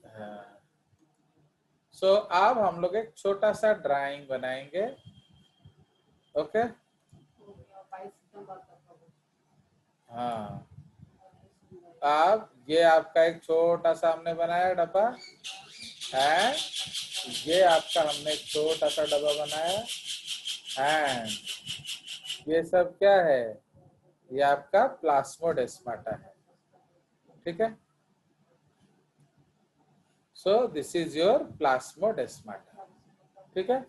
हाँ, सो अब हम लोग एक छोटा सा ड्राइंग बनाएंगे। ओके, हाँ, अब ये आपका एक छोटा सा हमने बनाया डब्बा, एंड ये आपका हमने एक छोटा सा डब्बा बनाया, एंड ये सब क्या है, ये आपका प्लास्मोडेस्माटा है। ठीक है, सो दिस इज योर प्लास्मोडेस्माटा। ठीक है,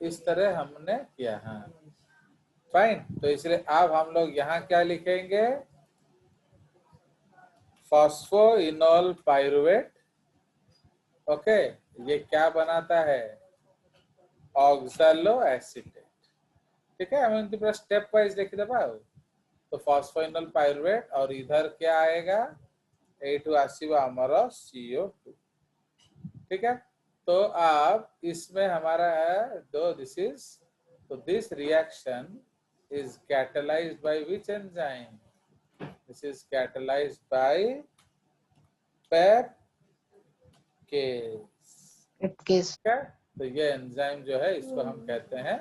इस तरह हमने किया। हाँ, फाइन। तो इसलिए अब हम लोग यहाँ क्या लिखेंगे, फॉस्फोइनोल पाइरुवेट। ओके, ये क्या बनाता है, ऑक्सैलो एसीटेट। ठीक है, हम इनकी पूरा स्टेप वाइज लिख दे पाओ। तो फॉस्फोइनोल पाइरुवेट, और इधर क्या आएगा, एठू आसीबा हमारा CO2। ठीक है, तो अब इसमें हमारा है दो, दिस इज, तो this reaction is catalyzed by which enzyme? This is catalyzed by पेपकेस। ठीक है, तो ये एंजाइम जो है इसको हम कहते हैं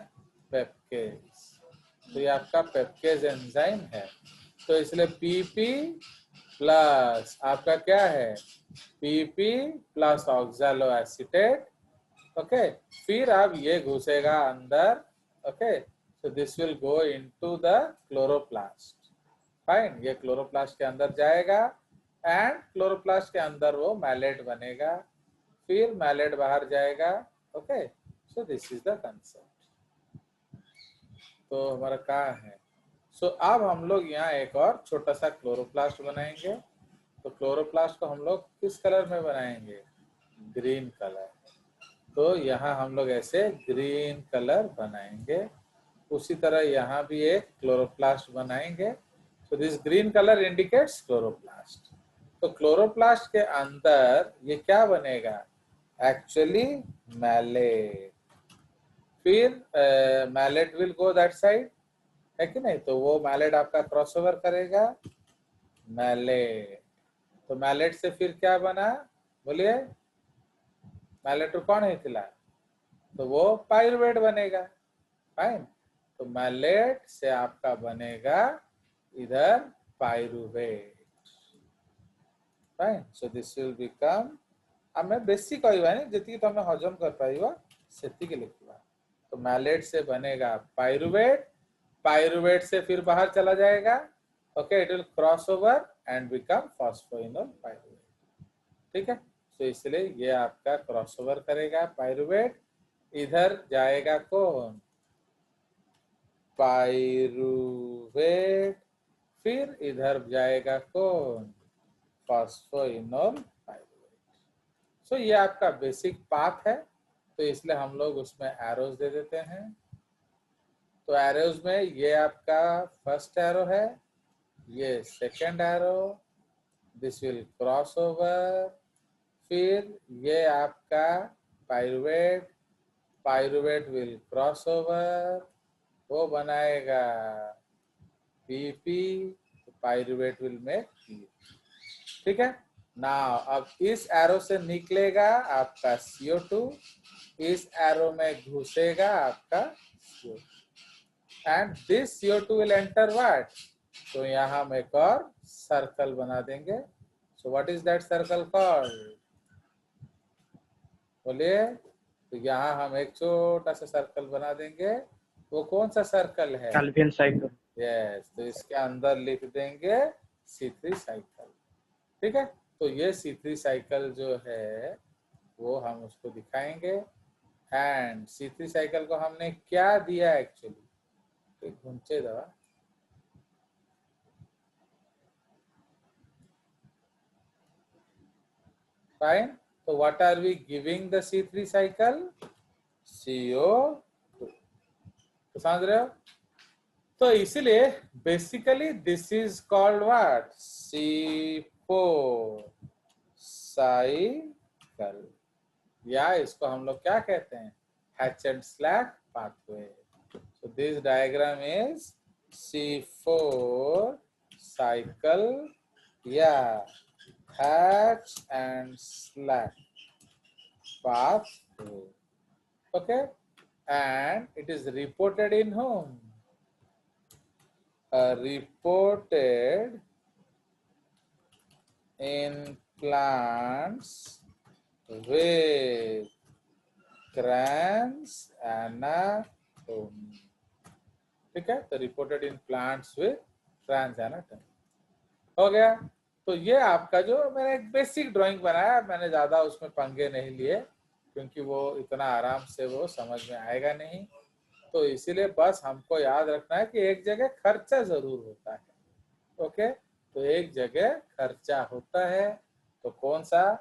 पेपकेस। तो ये आपका पेपकेस एंजाइम है। तो इसलिए PP प्लस आपका क्या है, PP plus oxalo acetate. Okay, फिर अब ये घुसेगा अंदर। Okay, so this will go into the chloroplast। Fine, ये क्लोरोप्लास्ट के अंदर जाएगा, एंड क्लोरोप्लास्ट के अंदर वो मैलेट बनेगा, फिर मैलेट बाहर जाएगा। Okay, so this is the concept. तो हमारा कहाँ है, सो अब हम लोग यहाँ एक और छोटा सा क्लोरोप्लास्ट बनाएंगे। तो क्लोरोप्लास्ट को हम लोग किस कलर में बनाएंगे, ग्रीन कलर। तो यहाँ हम लोग ऐसे ग्रीन कलर बनाएंगे। उसी तरह यहाँ भी एक क्लोरोप्लास्ट बनाएंगे। तो this green colour indicates chloroplast. तो क्लोरोप्लास्ट के अंदर ये क्या बनेगा, एक्चुअली मैलेट। फिर malate will go that side, है कि नहीं। तो वो मैलेट आपका क्रॉसओवर करेगा, मैलेट। तो मैलेट से फिर क्या बना, बोलिए, मैलेट कौन है थिला, तो वो पाइरुवेट बनेगा। फाइन, तो मैलेट से आपका बनेगा इधर pyruvate. Fine, so this will become, आमे बेसी कहबानी जति तुम हजम कर पाइबा सेति के लिखबा। तो मैलेट से बनेगा पाइरुवेट, पाइरुवेट से फिर बाहर चला जाएगा। Okay, it will cross over and become phosphoenol pyruvate. ठीक है, तो इसलिए ये आपका क्रॉस ओवर करेगा पाइरुवेट, इधर जाएगा कौन, पाइरुवेट, फिर इधर जाएगा कौन, फॉस्फोइनोल पाइरुवेट। सो ये आपका बेसिक पाथ है। तो इसलिए हम लोग उसमें एरोज दे देते हैं। तो एरोज में ये आपका फर्स्ट एरो है, ये second arrow, this will cross over, फिर ये आपका pyruvate, pyruvate will cross over, वो बनाएगा PP, pyruvate will make P। ठीक है ना, अब इस एरो से निकलेगा आपका CO2, इस एरो में घुसेगा आपका CO2, and this CO2 will enter what. तो यहाँ हम एक और सर्कल बना देंगे। So what is that circle called, बोलिए। तो यहाँ हम एक छोटा सा सर्कल बना देंगे। वो कौन सा सर्कल है, कैल्विन साइकिल। यस, तो इसके अंदर लिख देंगे C3 साइकिल। ठीक है, तो ये C3 साइकिल जो है वो हम उसको दिखाएंगे। एंड C3 साइकिल को हमने क्या दिया एक्चुअली, घूमचे दवा, फाइन। तो what are we giving the C3 cycle, CO2। तो समझ रहे हो। तो इसलिए basically this is called what, C4 cycle, या इसको हम लोग क्या कहते हैं, hatch and slack pathway. So this diagram is C4 cycle या hatch and slack path through. Okay, and it is reported in whom? Reported in plants with crans anatomy. ठीक है, तो reported in plants with crans anatomy हो गया। तो ये आपका जो मैंने एक बेसिक ड्राइंग बनाया, मैंने ज्यादा उसमें पंगे नहीं लिए क्योंकि वो इतना आराम से वो समझ में आएगा नहीं, तो इसीलिए बस हमको याद रखना है कि एक जगह खर्चा जरूर होता है। ओके, तो एक जगह खर्चा होता है, तो कौन सा?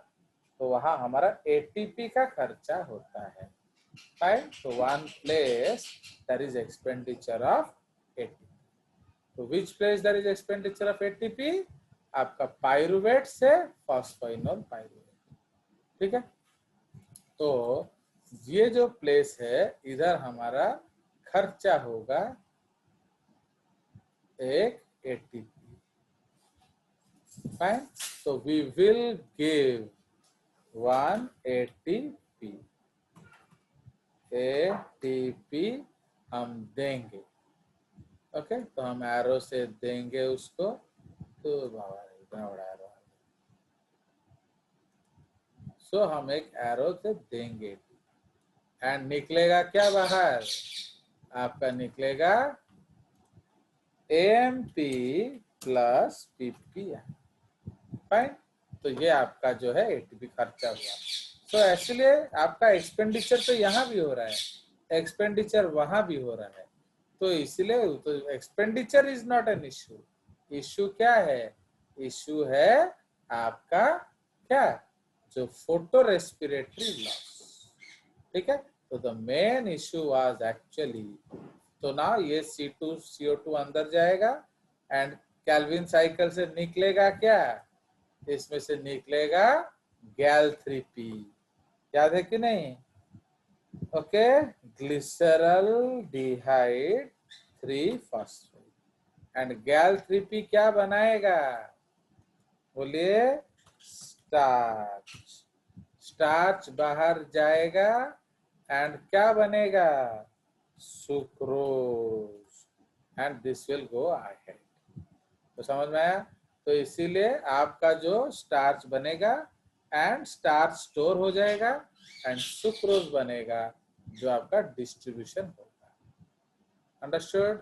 तो वहां हमारा एटीपी का खर्चा होता है। फाइन, तो one place that is expenditure of ATP. तो which place that is expenditure of ATP? आपका पाइरुवेट से फॉस्फोइनोल पाइरुवेट। ठीक है, तो ये जो प्लेस है इधर हमारा खर्चा होगा एक एटीपी। फाइन, तो we will give 1 ATP. ATP हम देंगे। ओके, तो हम एरो से देंगे उसको। तो बाबा इतना बड़ा एरो, सो हम एक एरो से देंगे एंड निकलेगा क्या बाहर? आपका निकलेगा एएमपी प्लस पीपीएम। फाइन, तो ये आपका जो है एटीपी खर्चा हुआ। तो एक्चुअली आपका एक्सपेंडिचर तो यहाँ भी हो रहा है, एक्सपेंडिचर वहां भी हो रहा है, तो इसलिए तो expenditure is not an issue. Issue क्या है? इश्यू है आपका क्या? जो फोटो रेस्पिरेटरी लॉस। ठीक है, तो the main issue was actually, तो ना ये C2 CO2 अंदर जाएगा एंड कैल्विन साइकिल से निकलेगा क्या? इसमें से निकलेगा गैल3p। याद है कि नहीं? ओके, ग्लिसरल्डिहाइड 3 फॉस्फेट एंड गैल3p क्या बनाएगा? बोलिए, स्टार्च। स्टार्च बाहर जाएगा एंड क्या बनेगा? Sucrose and this will go ahead. तो समझ में आया? तो इसीलिए आपका जो स्टार्च बनेगा एंड स्टार्च स्टोर हो जाएगा एंड सुक्रोज बनेगा जो आपका डिस्ट्रीब्यूशन होगा। अंडरस्टूड?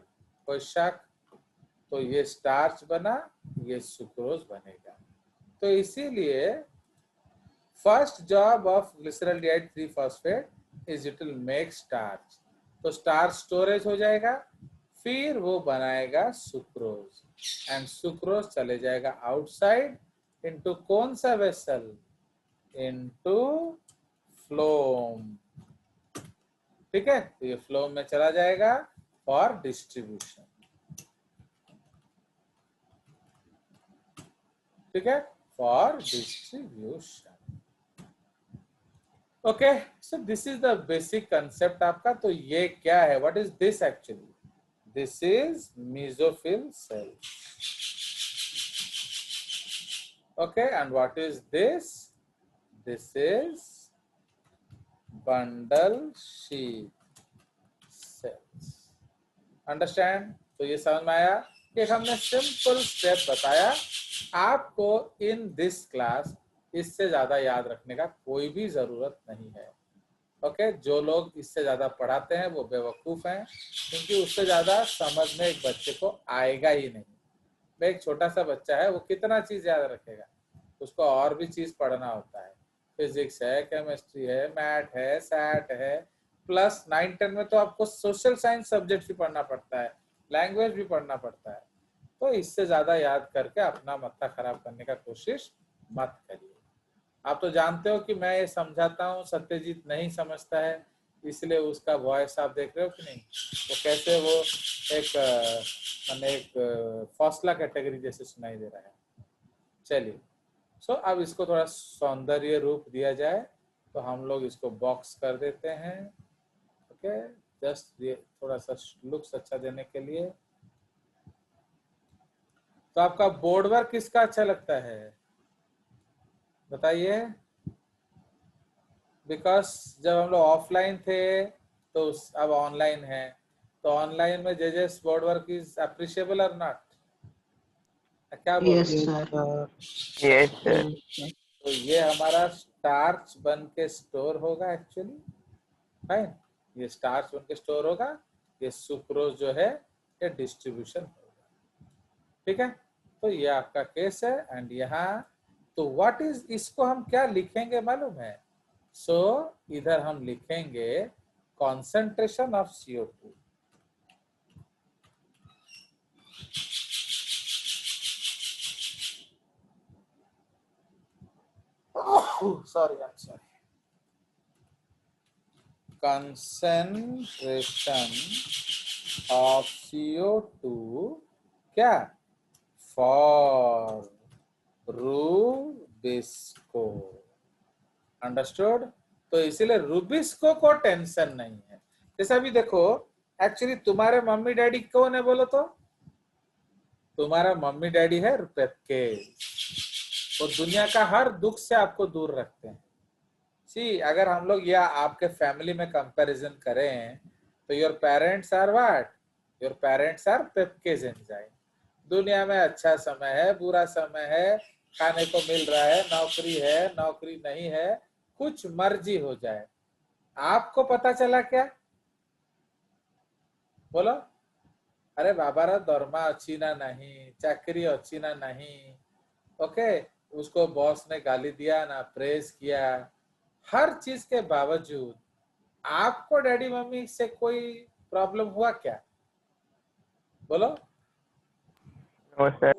कोई शक? तो ये स्टार्च बना, ये सुक्रोज बनेगा। तो इसीलिए first job of glyceraldehyde 3 phosphate is it will make starch. तो स्टार्च स्टोरेज हो जाएगा, फिर वो बनाएगा सुक्रोज एंड सुक्रोज चले जाएगा आउटसाइड इनटू कौन सा वेसल? Into phloem. ठीक है, तो ये फ्लोम में चला जाएगा फॉर डिस्ट्रीब्यूशन। ठीक है, for distribution. Okay, so this is the basic concept आपका। तो ये क्या है? What is this actually? This is mesophyll cell. Okay, and what is this? This is bundle sheath cells. Understand? तो ये समझ में आया कि हमने सिंपल स्टेप बताया आपको इन दिस क्लास। इससे ज्यादा याद रखने का कोई भी जरूरत नहीं है। ओके, जो लोग इससे ज्यादा पढ़ाते हैं वो बेवकूफ हैं, क्योंकि उससे ज्यादा समझ में एक बच्चे को आएगा ही नहीं। एक छोटा सा बच्चा है, वो कितना चीज याद रखेगा? उसको और भी चीज पढ़ना होता है। फिजिक्स है, केमिस्ट्री है, मैथ है, सैट है, प्लस 9-10 में तो आपको सोशल साइंस सब्जेक्ट भी पढ़ना पड़ता है, लैंग्वेज भी पढ़ना पड़ता है। तो इससे ज्यादा याद करके अपना माथा खराब करने का कोशिश मत करिए। आप तो जानते हो कि मैं ये समझाता हूँ, सत्यजीत नहीं समझता है, इसलिए उसका वॉइस आप देख रहे हो कि नहीं? वो कैसे वो एक फौसला कैटेगरी जैसे सुनाई दे रहा है। चलिए, सो अब इसको थोड़ा सौंदर्य रूप दिया जाए, तो हम लोग इसको बॉक्स कर देते हैं। ओके, जस्ट थोड़ा सा लुक्स अच्छा देने के लिए। तो आपका बोर्ड वर्क किसका अच्छा लगता है? बताइए। बिकॉज जब हम लोग ऑफलाइन थे तो अब ऑनलाइन है, तो ऑनलाइन में जेजेस बोर्ड वर्क इज अप्रिशिएबल और नॉट? क्या बोल यस रहे सर। Yes sir. तो ये हमारा स्टार्च बन के स्टोर होगा एक्चुअली, फाइन। ये स्टार्च बन के स्टोर होगा, ये सुक्रोज जो है ये डिस्ट्रीब्यूशन होगा, ठीक है। तो ये आपका केस है। एंड यहाँ तो व्हाट इज, इसको हम क्या लिखेंगे मालूम है? सो इधर हम लिखेंगे concentration of CO2। Sorry, I am sorry. concentration of CO2 क्या? For rubisco, understood. तो इसीलिए रूबिस्को को टेंशन नहीं है। जैसा भी देखो, एक्चुअली तुम्हारे मम्मी डैडी कौन है बोलो तो? तुम्हारा मम्मी डैडी है पेपकेज। वो दुनिया का हर दुख से आपको दूर रखते हैं। सी, अगर हम लोग या आपके फैमिली में कंपैरिजन करें तो your parents are what? Your parents are PEPcase enzyme. दुनिया में अच्छा समय है, बुरा समय है, खाने को मिल रहा है, नौकरी है, नौकरी नहीं है, कुछ मर्जी हो जाए, आपको पता चला क्या? बोलो। अरे बाबा रा दरमा अच्छी ना नहीं, चाकरी अच्छी ना नहीं, ओके, उसको बॉस ने गाली दिया ना प्रेस किया, हर चीज के बावजूद आपको डैडी मम्मी से कोई प्रॉब्लम हुआ क्या? बोलो। No sir.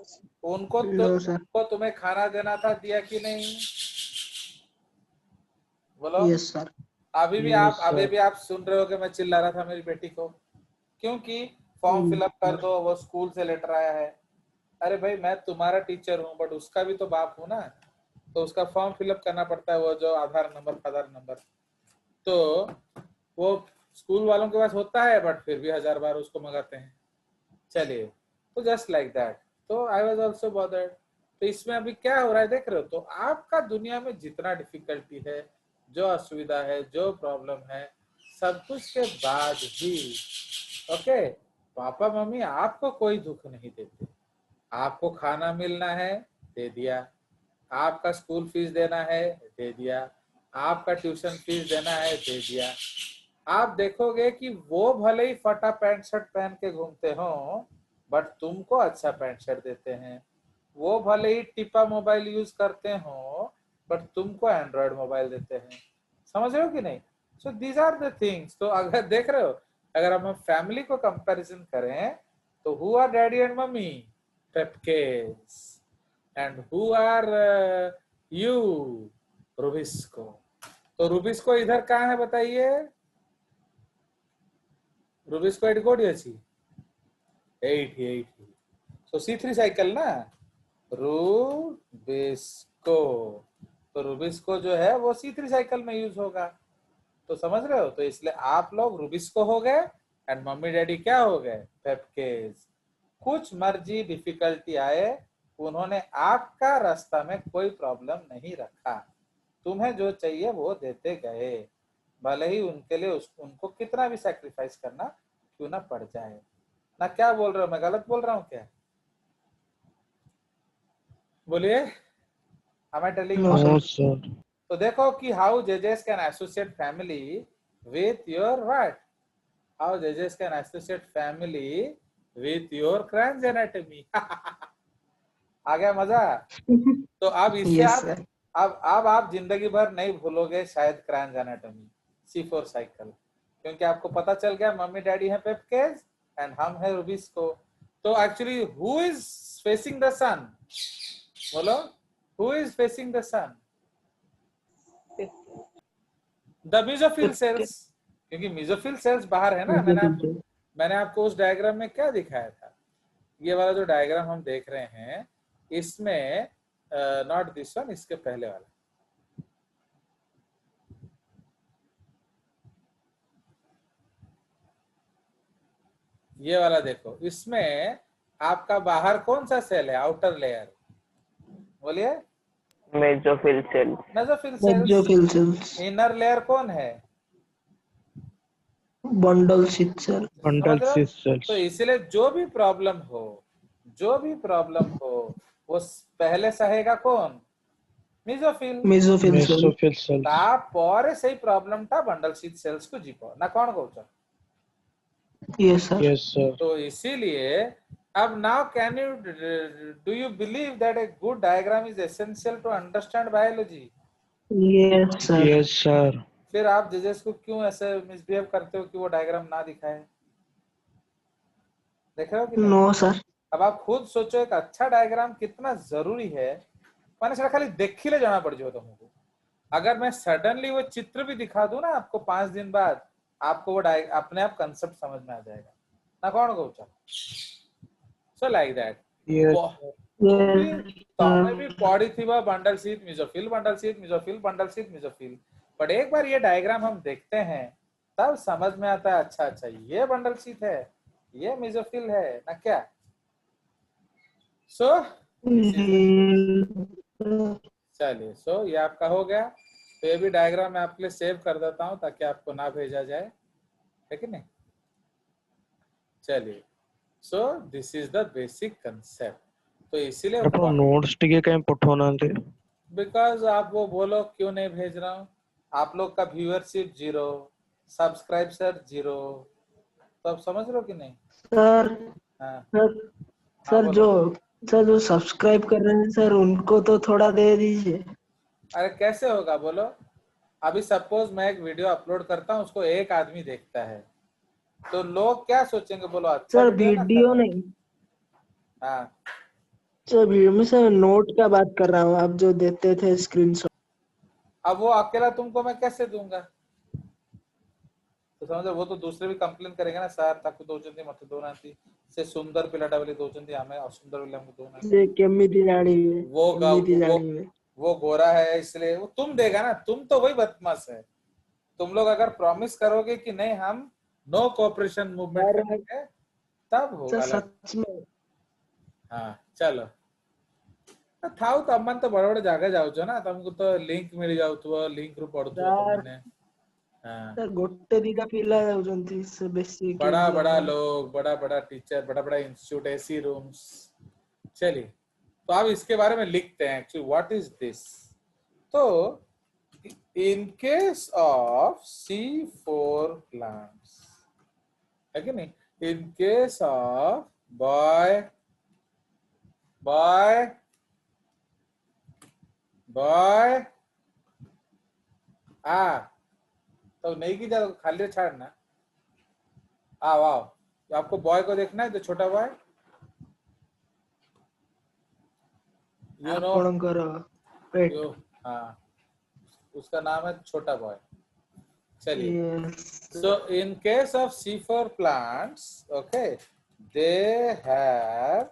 उनको तो नो सर। उनको तुम्हें खाना देना था, दिया कि नहीं? बोलो। Yes sir. अभी भी आप सुन रहे हो कि मैं चिल्ला रहा था मेरी बेटी को, क्योंकि फॉर्म फिलअप कर दो, वो स्कूल से लेटर आया है। अरे भाई, मैं तुम्हारा टीचर हूँ बट उसका भी तो बाप हूँ ना, तो उसका फॉर्म फिलअप करना पड़ता है, वो जो आधार नंबर फादर नंबर, तो वो स्कूल वालों के पास होता है बट फिर भी 1000 बार उसको मंगाते हैं। चलिए, तो जस्ट लाइक दैट, तो आई वाज आल्सो बॉदर्ड। तो इसमें अभी क्या हो रहा है देख रहे हो? तो आपका दुनिया में जितना डिफिकल्टी है, जो असुविधा है, जो प्रॉब्लम है, सब कुछ के बाद भी ओके, पापा मम्मी आपको कोई दुख नहीं देते। आपको खाना मिलना है, दे दिया। आपका स्कूल फीस देना है, दे दिया। आपका ट्यूशन फीस देना है, दे दिया। आप देखोगे कि वो भले ही फटा पैंट शर्ट पहन के घूमते हो बट तुमको अच्छा पैंट शर्ट देते हैं। वो भले ही टिपा मोबाइल यूज करते हो बट तुमको एंड्रॉयड मोबाइल देते हैं। समझ रहे हो कि नहीं? So these are the things. तो अगर देख रहे हो, अगर हम फैमिली को कंपैरिजन करें तो who are daddy and mummy? PEPcase. And who are you? Rubisco. तो रूबिस्को इधर कहाँ है बताइए? रूबिस्को एट कोडी अच्छी 8 तो C3 साइकिल ना, रूबिस्को। तो रूबिस्को जो है वो C3 साइकिल में यूज होगा। तो समझ रहे हो? तो इसलिए आप लोग रूबिस्को हो गए एंड मम्मी डैडी क्या हो गए? पेपकेज। कुछ मर्जी डिफिकल्टी आए, उन्होंने आपका रास्ता में कोई प्रॉब्लम नहीं रखा, तुम्हें जो चाहिए वो देते गए, भले ही उनके लिए उनको कितना भी सैक्रिफाइस करना क्यों ना पड़ जाए ना। क्या बोल रहे हो? मैं गलत बोल रहा हूँ क्या? बोलिए। Am I telling no wrong? No sir. Sir. तो देखो कि हाउ जजेस can associate family with your what? How जजेस can associate family with your Kranz anatomy. आ गया मजा? तो अब इससे यस आप सर। अब आप जिंदगी भर नहीं भूलोगे शायद क्रैंस एनाटॉमी, C4 साइकिल, क्योंकि आपको पता चल गया मम्मी डैडी है पेपकेज एंड हम है रूबिस्को। तो actually who is facing the sun? बोलो, who is facing the sun? The mesophyll cells, क्योंकि मिजोफिल सेल्स बाहर है ना। मैंने आपको उस डायग्राम में क्या दिखाया था? ये वाला जो डायग्राम हम देख रहे हैं इसमें नॉट दिस वन, इसके पहले वाला, ये वाला देखो। इसमें आपका बाहर कौन सा सेल है? Outer layer. बोलिए। Mesophyll cell, mesophyll cells. Mesophyll cells, inner layer कौन है? बंडल शीथ सेल, समझ बंडल रहे हो? शीथ सेल्स, तो इसलिए जो भी प्रॉब्लम हो, जो भी प्रॉब्लम हो, वो पहले सहेगा कौन? Mesophyll. Mesophyll cell. Mesophyll cells. तापर सेही प्रॉब्लम टा बंडल शीथ सेल्स को जीव ना कौन कौच? Yes sir. Yes sir. तो इसीलिए अब now can you do you believe that a good diagram is essential to understand biology? Yes sir. Yes sir. फिर आप जजेस को क्यों ऐसे मिसबिहेव करते हो कि वो डायग्राम ना दिखाए? देख रहे हो कि नहीं? No sir. अब आप खुद सोचो एक अच्छा डायग्राम कितना जरूरी है। मैंने सेटा खाली देखिले जाना पड़ जाओ तुमको। अगर मैं सडनली वो चित्र भी दिखा दूं ना आपको 5 दिन बाद, आपको वो अपने आप कंसेप्ट समझ में आ जाएगा ना कौन कहूचा? सो लाइक दैट यस तमे भी पढ़ी थी bundle sheath mesophyll, bundle sheath mesophyll, bundle sheath mesophyll, but एक बार ये डायग्राम हम देखते हैं तब समझ में आता है अच्छा अच्छा ये बंडल शीथ है, ये मेसोफिल है ना क्या? सो चलिए, सो ये आपका हो गया। तो ये भी डायग्राम मैं आपके लिए सेव कर देता हूं ताकि आपको ना भेजा जाए, है कि नहीं? चलिए, सो this is the basic concept. तो इसीलिए आप नोट्स टिके कहीं पठौना थे। बिकॉज आप वो बोलो क्यों नहीं भेज रहा हूँ, आप लोग का व्यूअरशिप 0, सब्सक्राइबर 0, तो आप समझ रहे हो कि नहीं? सर हाँ सर हाँ बोलो। सर जो सब्सक्राइब कर रहे हैं सर उनको तो थोड़ा दे दीजिए। अरे कैसे होगा बोलो? अभी सपोज मैं एक वीडियो अपलोड करता हूँ, उसको एक आदमी देखता है, तो लोग क्या सोचेंगे बोलो? अच्छा सर वीडियो ना वीडियो खराब? नहीं, हाँ सर वीडियो में सर नोट का बात कर रहा हूँ, आप जो देते थे स्क्रीनशॉट। अब वो अकेला तुमको मैं कैसे दूंगा? तो समझो वो तो दूसरे भी कंप्लेन करेंगे ना, सर ताकू दौचंदी मत दोनाती से सुंदर पिलाटा बोली दौचंदी हमें असुंदर बोली हमको दोनाती। ये केमिति जानिए, वो केमिति वो जानिए। वो गोरा है इसलिए वो तुम देगा ना, तुम तो वही बदमाश है। तुम लोग अगर प्रॉमिस करोगे कि नहीं हम नो कोऑपरेशन मूवमेंट सर करेंगे तब होगा लड़। सच में हाँ चलो थाउ तमन तो बड़े बड़े जगह जाऊचो ना, तुमको तो लिंक मिल जाउथुव, लिंक रु पढुथुव सर तुमने। हाँ सर गोटे दिटा पिला जाउचंती से बेसी बड़ा केमती बड़ा हबो। लोग, बड़ा बड़ा टीचर, बड़ा बड़ा इंस्टीट्यूट, एसी रूम्स। चलिए, तो अब इसके बारे में लिखते हैं एक्चुअली व्हाट इज दिस। तो in case of C4 plants, है कि नहीं? In case of boy तो नहीं की जा खाली छाड़ना। आओ आओ, तो आपको बॉय को देखना है, जो छोटा बॉय, यू नो, आपणकर पेट। हाँ उसका नाम है छोटा बॉय। चलिए, yes so in case of C4 plants, okay, they have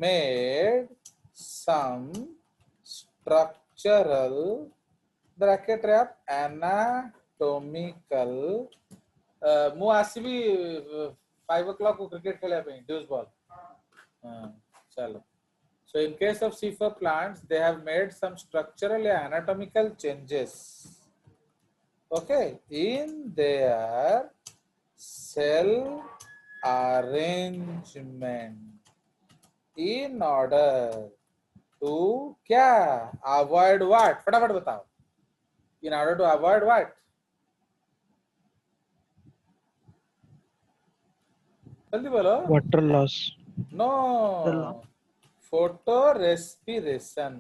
made some structural bracket wrap anatomical ମୁଁ ଆସିବି 5 o'clock को क्रिकेट खेलिया ପାଇଁ ड्यूस बॉल। चलो, so in case of C4 plants they have made some structural and anatomical changes, okay, in their cell arrangement in order to क्या avoid what? फटाफट बताओ। In order to avoid what? जल्दी बोलो। Water loss. No, photo respiration.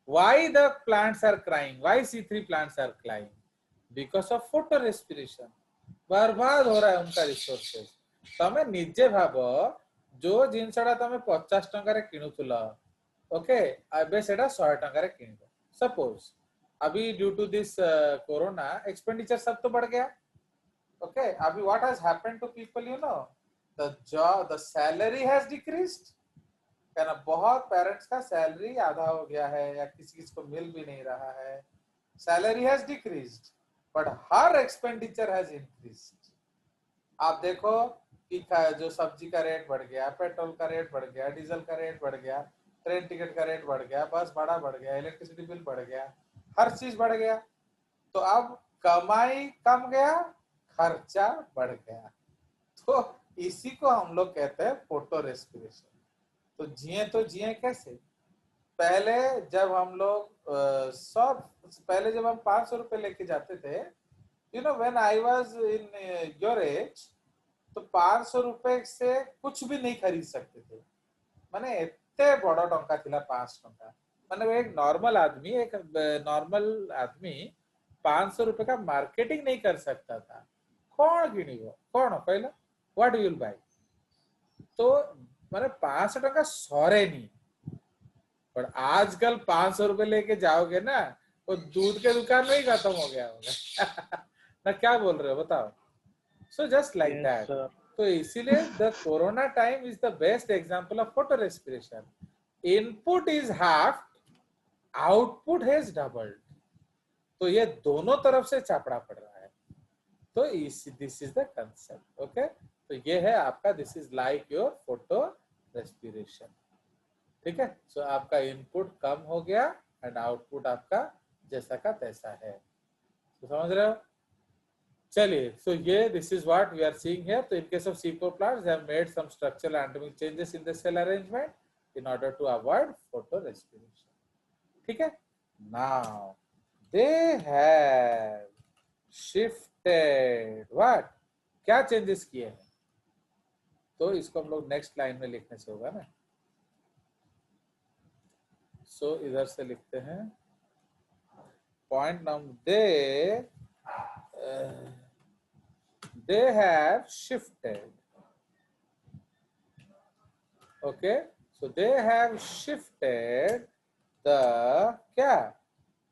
Why the plants are crying? Why C3 plants are crying? Because of photo respiration. बर्बाद हो रहा है उनका रिसोर्सेस। तमे निजे भाबो जो जिनसडा तमे 50 टंका रे किनुथुला, ओके, अबे सेटा 100 टंका रे किनिबो। सपोज अभी due to this corona expenditure सब तो बढ़ गया, ओके। अभी what has happened to people, you know, the salary has decreased, है ना? बहुत पेरेंट्स का सैलरी आधा हो गया है या किसी किसी को मिल भी नहीं रहा है। Salary has decreased but her expenditure has increased. आप देखो कि जो सब्जी का रेट बढ़ गया, पेट्रोल का रेट बढ़ गया, डीजल का रेट बढ़ गया, ट्रेन टिकट का रेट बढ़ गया, बस भाड़ा बढ़ गया, इलेक्ट्रिसिटी बिल बढ़ गया, हर चीज बढ़ गया। तो अब कमाई कम गया, खर्चा बढ़ गया। तो इसी को हम लोग कहते हैं फोटो रेस्पिरेशन। तो जिए कैसे? पहले जब हम लोग पहले जब हम 500 रुपए लेके जाते थे, you know when I was in your age, तो 500 रुपए से कुछ भी नहीं खरीद सकते थे। माने एते बड़ टंका थिला 5 टंका। माने एक नॉर्मल आदमी 500 रुपए का मार्केटिंग नहीं कर सकता था। कौन किनिबो कौन कहला, व्हाट यू विल बाय? तो माने 500 टंका सरे नहीं। पर आजकल 500 रुपए लेके जाओगे ना, वो दूध के दुकान में ही खत्म हो गया होगा। ना क्या बोल रहे हो बताओ? So just like Yes, that. sir. तो इसीलिए the corona time is the best example of photo respiration. Input is half, output has doubled. तो ये दोनों तरफ से चापड़ा पड़ रहा है। तो this is the concept. Okay, तो ये है आपका, this is like your photo respiration. ठीक है, सो आपका इनपुट कम हो गया एंड आउटपुट आपका जैसा का तैसा है। तो समझ रहे हो? चलिए, सो ये this is what we are seeing here. तो in case of C4 plants, they have made some structural anatomic changes in the cell arrangement in order to avoid photorespiration. ठीक है, now they have shifted what? क्या changes किए हैं? तो इसको हम लोग नेक्स्ट लाइन में लिखने से होगा ना। सो इधर से लिखते हैं point number they have shifted. Okay, so they have shifted the क्या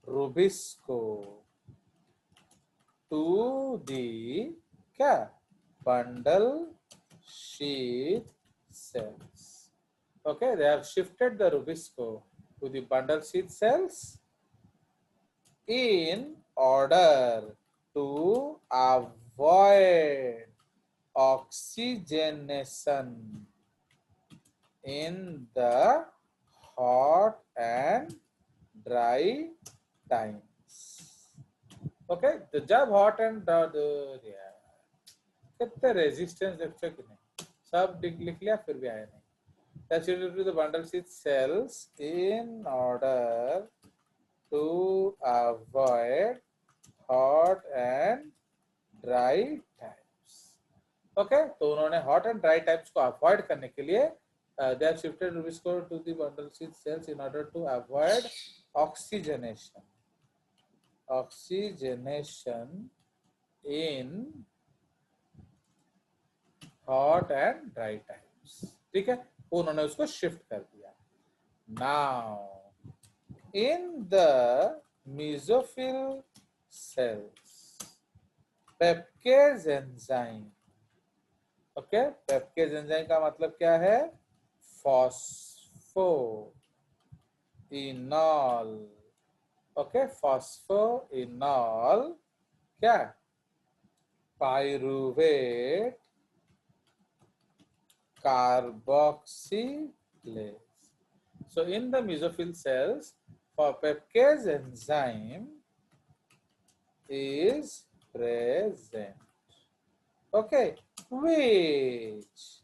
Rubisco to the क्या bundle sheath cells. Okay, they have shifted the Rubisco to the bundle sheath cells in order to avoid oxygenation in the hot and dry times. Okay, तो जब hot and कितने resistance देखो कि नहीं, सब लिख लिया फिर भी आया नहीं। That's due to the bundle sheath cells in order to avoid hot and dry times. Okay, तो उन्होंने hot and dry times को avoid करने के लिए they have shifted Rubisco to the bundle sheath cells in order to avoid oxygenation in hot and dry times. ठीक है, उन्होंने उसको शिफ्ट कर दिया। Now in the mesophyll cells, PEPcase enzyme. Okay, PEPcase enzyme का मतलब क्या है? फॉस्फोइनॉल। ओके, फॉस्फोइनॉल क्या? Pyruvate carboxylase. So in the mesophyll cells, for peptidase enzyme is present. Okay, which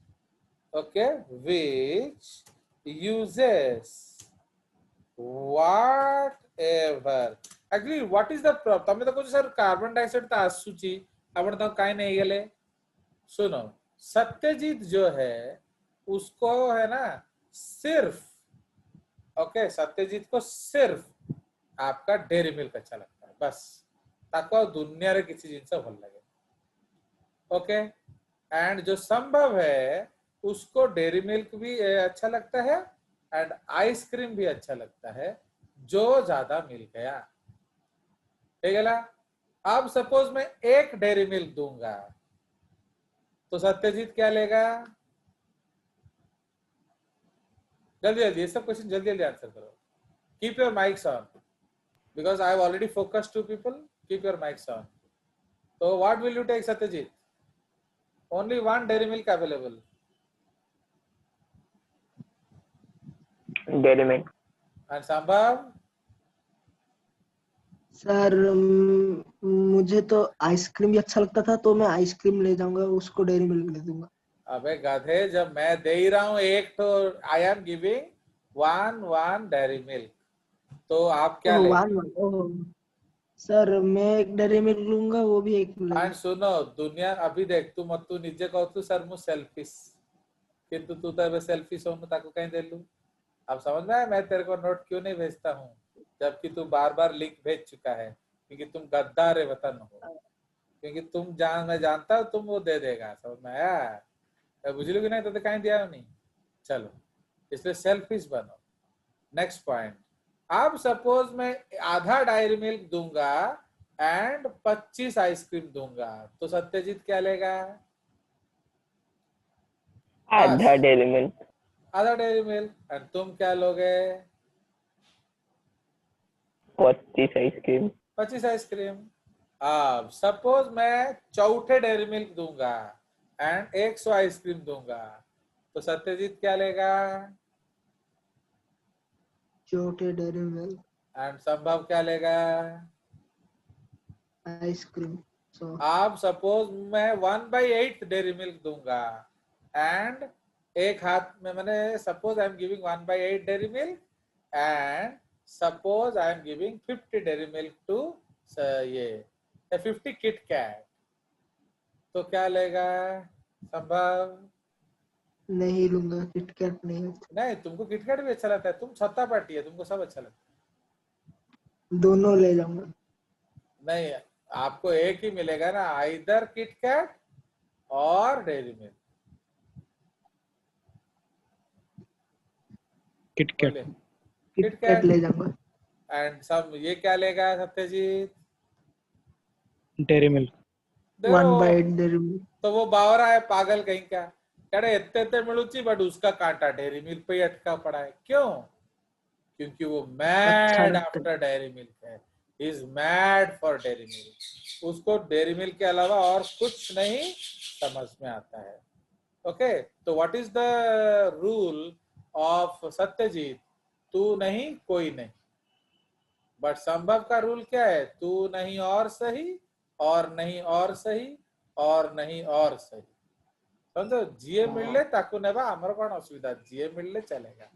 uses whatever. Actually, what is the problem? तमें तो कुछ sir carbon dioxide तो आसुची, आपण तो काई नहीं गले। सुनो, सत्यजीत जो है उसको है ना सिर्फ, ओके, सत्यजीत को सिर्फ आपका डेयरी मिल्क अच्छा लगता है, बस ताको दुनिया रे किसी जिनसे भल लगे। ओके, एंड जो संभव है उसको डेयरी मिल्क भी अच्छा लगता है एंड आइसक्रीम भी अच्छा लगता है, जो ज्यादा मिल गया। ठीक है ना? अब सपोज मैं एक डेयरी मिल्क दूंगा तो सत्यजीत क्या लेगा? जल्दी जल्दी, ये सब क्वेश्चन जल्दी जल्दी आंसर करो। Keep your mics on because I have already focused to people. Keep your mics on. तो what will you take Satyajit? Only one Dairy Milk available. Dairy Milk. And Sambhav? Sir मुझे तो आइसक्रीम भी अच्छा लगता था, तो मैं आइसक्रीम ले जाऊंगा, उसको डेयरी मिल्क दे दूंगा। अबे गधे, जब मैं दे ही रहा हूँ एक तो आई am giving one Dairy Milk, तो आप क्या ओह लेंगे? ओह सर मैं एक डेयरी मिल्क लूंगा, वो भी एक ले। एंड सुनो, दुनिया अभी देख, तू निजे कहू सर मु सेल्फिश, किंतु तू तो सेल्फिश हो ताको कहीं दे लू। अब समझ में आया मैं तेरे को नोट क्यों नहीं भेजता हूँ, जबकि तू बार बार लिंक भेज चुका है, क्योंकि तुम गद्दार है वतन हो, क्योंकि मैं जानता हूँ तुम वो दे देगा। समझ में आया? बुझ लो कि नहीं, तो कहीं दिया नहीं। चलो, इसलिए सेल्फिश बनो। नेक्स्ट पॉइंट, अब सपोज मैं आधा डायरी मिल्क दूंगा एंड 25 आइसक्रीम दूंगा, तो सत्यजीत क्या लेगा? आधा Dairy Milk. आधा डेयरी मिल्क। एंड तुम क्या लोगे? 25 आइसक्रीम. 25 आइसक्रीम। अब सपोज मैं चौथे डेयरी मिल्क दूंगा एंड 100 आइसक्रीम दूंगा, तो सत्यजीत क्या लेगा? छोटे डेयरी मिल्क। एंड संभव क्या लेगा? आइसक्रीम। आप सपोज मैं 1/8 डेयरी मिल्क दूंगा एंड एक हाथ में, मैंने suppose I am giving 1/8 dairy milk and suppose I am giving 50 dairy milk to ये 50 किट कैट, तो क्या लेगा संभव? नहीं लूंगा, किटकैट नहीं। नहीं, तुमको किटकैट भी अच्छा लगता है, तुम छत्ता पार्टी है, तुमको सब अच्छा लगता दोनों ले जाऊंगा। है। नहीं, आपको एक ही मिलेगा ना, आइदर किटकैट और डेयरी मिल्क। किटकैट। बोले किटकैट ले जाऊंगा। एंड सब ये क्या लेगा सत्यजीत? Dairy Milk. वन देखो, बाय डेयरी मिल्क। तो वो बावरा है पागल कहीं का, कह रहे इतने इतने मिलूची, बट उसका कांटा डेयरी मिल्क पे ही अटका पड़ा है। क्यों? क्योंकि वो अच्छा मैड लगता है। आफ्टर डेयरी मिल्क है, is mad for dairy milk. उसको डेयरी मिल्क के अलावा और कुछ नहीं समझ में आता है। ओके, तो what is the rule of Satyajit? तू नहीं कोई नहीं। बट संभव का रूल क्या है? तू नहीं और सही, और नहीं और सही, और नहीं और सही। समझो, जीए मिलले ताकू नेबा, हमर कौन असुविधा, जीए मिलले चलेगा।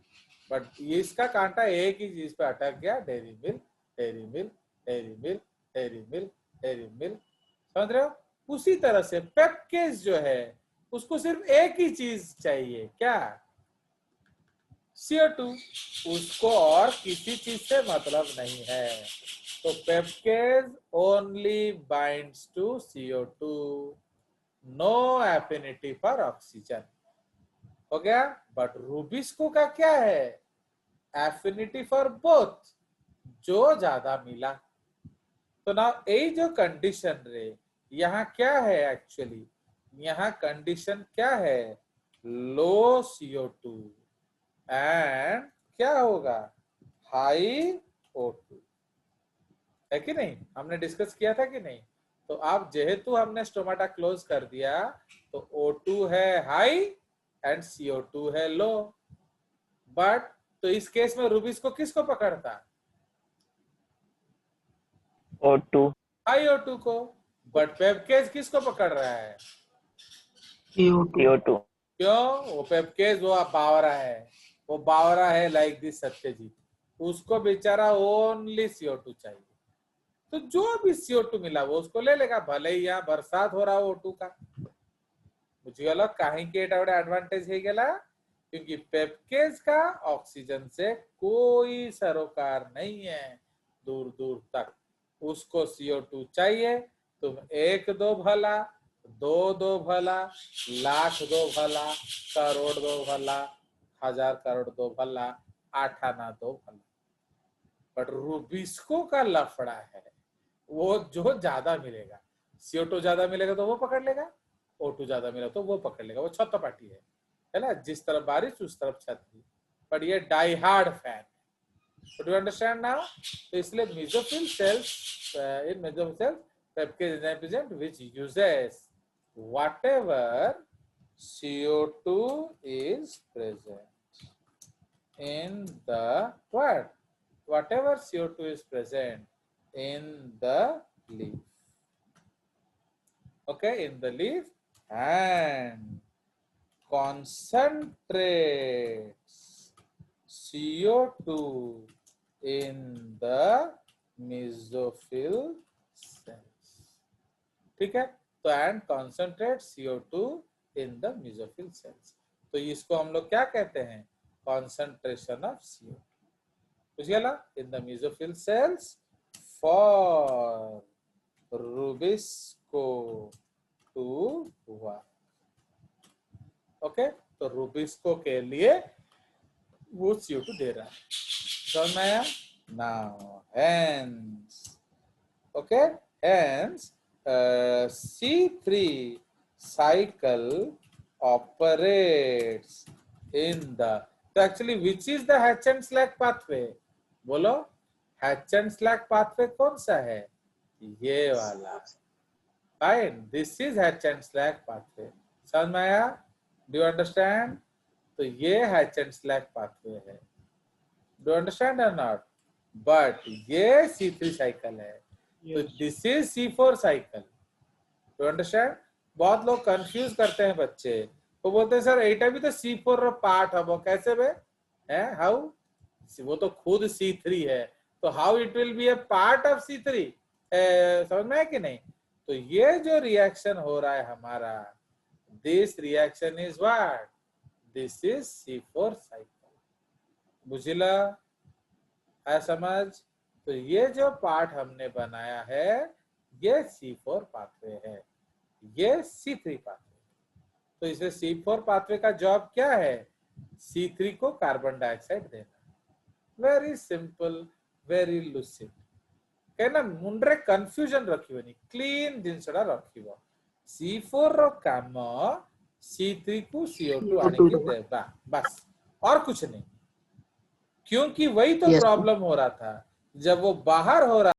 बट इसका कांटा एक ही चीज पे अटक गया, dairy milk, dairy milk, dairy milk, dairy milk, dairy milk. समझ रहे हो? उसी तरह से पेपकेज जो है, उसको सिर्फ एक ही चीज चाहिए, क्या? CO2। उसको और किसी चीज से मतलब नहीं है। तो PEPcase only binds to CO2, no affinity for oxygen. हो गया? बट रूबिस्को का क्या है? एफिनिटी फॉर बोथ, जो ज्यादा मिला। तो ना यही जो कंडीशन रे, यहाँ क्या है एक्चुअली? यहाँ कंडीशन क्या है? लो CO2 एंड क्या होगा? हाई O2, है कि नहीं? हमने डिस्कस किया था कि नहीं? तो आप जेहेतु हमने स्टोमाटा क्लोज कर दिया, तो O2 है हाई एंड CO2 है लो। बट तो इस केस में रूबिस को किसको पकड़ता? O2. हाई O2 को। बट पेपकेज किसको पकड़ रहा है? CO2। CO2. क्यों? वो पेपकेज वो बावरा है, वो बावरा है लाइक दिस सत्यजीत, उसको बेचारा ओनली CO2 चाहिए। तो जो भी CO2 मिला वो उसको ले लेगा, भले ही यहाँ बरसात हो रहा हो O2 का। बुझिगल कहीं के एडवांटेज है गेला, क्योंकि पेपकेज का ऑक्सीजन से कोई सरोकार नहीं है दूर दूर तक। उसको CO2 चाहिए। तुम एक दो भला, दो भला, लाख दो भला, करोड़ दो भला, 1000 करोड़ दो भला, 8 आना दो भला। बट रूबिस्को का लफड़ा है, वो जो ज्यादा मिलेगा, CO2 ज्यादा मिलेगा तो वो पकड़ लेगा, O2 ज्यादा मिला तो वो पकड़ लेगा। वो छत्ता पार्टी है ना, जिस तरफ बारिश उस तरफ छतरी। बट ये die hard fan. Do you understand now? तो इसलिए mesophyll cells, in mesophyll cells PEPcase enzyme present which uses whatever CO2 is present. in the what? Whatever CO2 is present in the leaf. Okay, in the leaf, and concentrates CO2 in the mesophyll cells. ठीक है, तो and concentrate CO2 in the mesophyll cells, तो इसको हम लोग क्या कहते हैं? Concentration of CO2. बुझ गया in the mesophyll cells for rubisco to work. Okay, तो रुबिस्को के लिए वो CO2 दे रहा है. समझ में आया? Now hence, okay, hence C3 cycle operates in the, so actually which is the hatch and slack pathway? बोलो, hatch and slack pathway कौन सा है? ये वाला. Fine, this is hatch and slack pathway. समझ में आया? Do you understand? तो ये hatch and slack pathway है. Do you understand or not? But ये C3 cycle है. तो this is C4 cycle. To understand? बहुत लोग कंफ्यूज करते हैं बच्चे, वो बोलते हैं सर एटा भी तो C4 रो पार्ट हबो कैसे बे हैं? हाउ? वो तो खुद C3 है, तो how it will be a part of C3? समझ में है कि नहीं? तो ये जो रिएक्शन हो रहा है हमारा, this reaction is what? This is C4 cycle. बुझिला? है समझ? तो ये जो पार्ट हमने बनाया है ये C4 पाथवे है, ये C3 पाथवे. तो इसे C4 पाथवे का जॉब क्या है? C3 को कार्बन डाइऑक्साइड देना. Very simple, very lucid. कहना मुंडरे कंफ्यूजन रखिबनी, क्लीन जिनसडा रखिबो. C4 रो काम C3 को CO2 आने के देबा, बस और कुछ नहीं. क्योंकि वही तो प्रॉब्लम हो रहा था, जब वो बाहर हो रहा